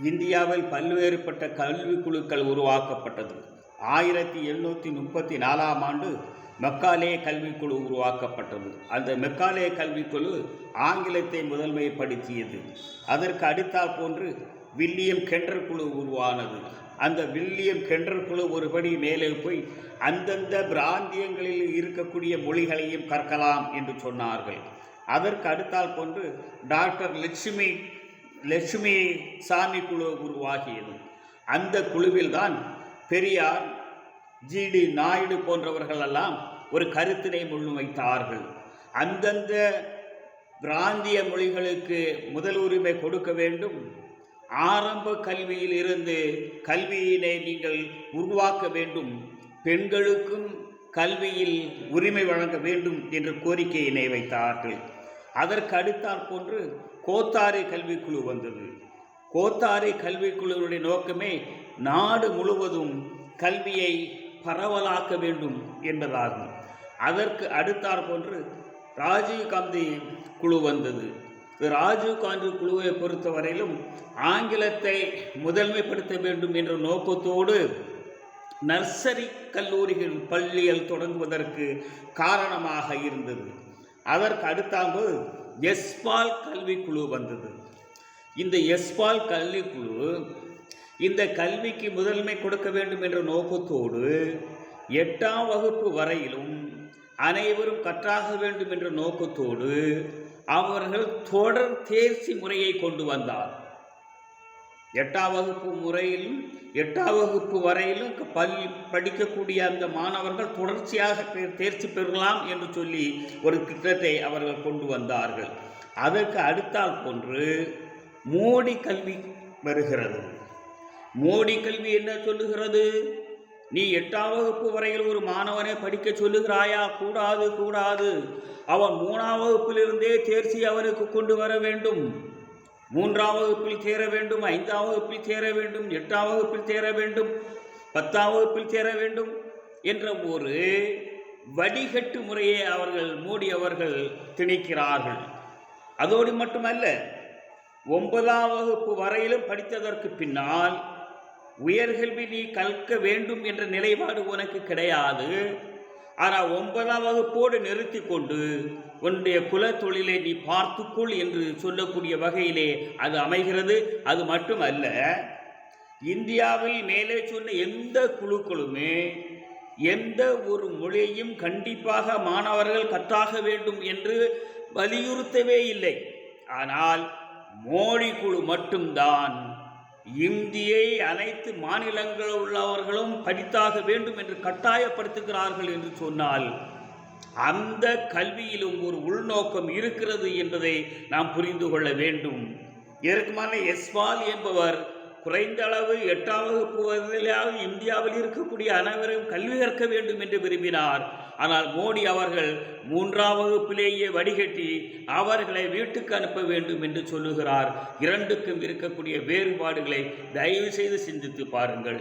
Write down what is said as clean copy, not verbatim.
இந்தியாவில் பல்வேறுபட்ட கல்விக் குழுக்கள் உருவாக்கப்பட்டது. 1734ஆம் ஆண்டு மெக்காலே கல்விக்குழு உருவாக்கப்பட்டது. அந்த மெக்காலே கல்விக்குழு ஆங்கிலத்தை முதன்மைப்படுத்தியது. அதற்கு அடுத்தாற் போன்று வில்லியம் கெண்டர் குழு உருவானது. அந்த வில்லியம் கெண்டர் குழு ஒருபடி மேலே போய் அந்தந்த பிராந்தியங்களில் இருக்கக்கூடிய மொழிகளையும் கற்கலாம் என்று சொன்னார்கள். அதற்கு அடுத்தாற் போன்று டாக்டர் லட்சுமி சாமி குழு உருவாகியது. அந்த குழுவில்தான் பெரியார், ஜிடி நாயுடு போன்றவர்களெல்லாம் ஒரு கருத்தினை முன்வைத்தார்கள். அந்தந்த பிராந்திய மொழிகளுக்கு முதல் உரிமை கொடுக்க வேண்டும், ஆரம்ப கல்வியில் இருந்து கல்வியினை நீங்கள் உருவாக்க வேண்டும், பெண்களுக்கும் கல்வியில் உரிமை வழங்க வேண்டும் என்ற கோரிக்கையினை வைத்தார்கள். அதற்கு அடுத்தாற் போன்று கோத்தாரி கல்விக்குழு வந்தது. கோத்தாரி கல்விக்குழுவுடைய நோக்கமே நாடு முழுவதும் கல்வியை பரவலாக்க வேண்டும் என்பதாகும். அதற்கு அடுத்தாற் போன்று ராஜீவ்காந்தி குழு வந்தது. ராஜீவ்காந்தி குழுவை பொறுத்தவரையிலும் ஆங்கிலத்தை முதன்மைப்படுத்த வேண்டும் என்ற நோக்கத்தோடு நர்சரி கல்லூரிகள் பள்ளிகள் தொடங்குவதற்கு காரணமாக இருந்தது. அதற்கு அடுத்தாம்பு எஸ்பால் கல்விக்குழு வந்தது. இந்த எஸ்பால் கல்விக்குழு இந்த கல்விக்கு முதன்மை கொடுக்க வேண்டும் என்ற நோக்கத்தோடு 8ஆம் வகுப்பு வரையிலும் அனைவரும் கற்றாக வேண்டும் என்ற நோக்கத்தோடு அவர்கள் தொடர் தேர்ச்சி முறையை கொண்டு வந்தார். 8ஆம் வகுப்பு முறையிலும் 8ஆம் வகுப்பு வரையிலும் படிக்கக்கூடிய அந்த மாணவர்கள் தொடர்ச்சியாக தேர்ச்சி பெறலாம் என்று சொல்லி ஒரு திட்டத்தை அவர்கள் கொண்டு வந்தார்கள். அதற்கு அடுத்தால் போன்று மோடி கல்வி வருகிறது. மோடி கல்வி என்ன சொல்லுகிறது? நீ 8ஆம் வகுப்பு வரையில் ஒரு மாணவனை படிக்க சொல்லுகிறாயா? கூடாது. அவன் 3ஆம் வகுப்பிலிருந்தே தேர்ச்சி அவனுக்கு கொண்டு வர வேண்டும். 3ஆம் வகுப்பில் சேர வேண்டும், 5ஆம் வகுப்பில் சேர வேண்டும், 8ஆம் வகுப்பில் சேர வேண்டும், 10ஆம் வகுப்பில் சேர வேண்டும் என்ற ஒரு வடிகட்டு முறையை மோடி அவர்கள் திணிக்கிறார்கள். அதோடு மட்டுமல்ல, 9ஆம் வகுப்பு வரையிலும் படித்ததற்கு பின்னால் உயர்கல்வி நீ கற்க வேண்டும் என்ற நிலைப்பாடு உனக்கு கிடையாது. ஆனால் 9ஆம் வகுப்போடு நிறுத்தி கொண்டு உன்னுடைய குல தொழிலை நீ பார்த்துக்கொள் என்று சொல்லக்கூடிய வகையிலே அது அமைகிறது. அது மட்டுமல்ல, இந்தியாவில் மேலே சொன்ன எந்த குழுக்களுமே எந்த ஒரு மொழியையும் கண்டிப்பாக மாணவர்கள் கற்றாக வேண்டும் என்று வலியுறுத்தவே இல்லை. ஆனால் மோடி குழு மட்டும்தான் இந்தியை அனைத்து மாநிலங்களில் உள்ளவர்களும் படித்தாக வேண்டும் என்று கட்டாயப்படுத்துகிறார்கள் என்று சொன்னால் அந்த கல்வியிலும் ஒரு உள்நோக்கம் இருக்கிறது என்பதை நாம் புரிந்து கொள்ள வேண்டும். இதற்குமான எஸ்பால் என்பவர் குறைந்த அளவு 8ஆம் வகுப்பு வரையிலாவது இந்தியாவில் இருக்கக்கூடிய அனைவரும் கல்வி கற்க வேண்டும் என்று விரும்பினார். ஆனால் மோடி அவர்கள் 3ஆம் வகுப்பிலேயே வடிகட்டி அவர்களை வீட்டுக்கு அனுப்ப வேண்டும் என்று சொல்லுகிறார். இரண்டுக்கும் இருக்கக்கூடிய வேறுபாடுகளை தயவு செய்து சிந்தித்து பாருங்கள்.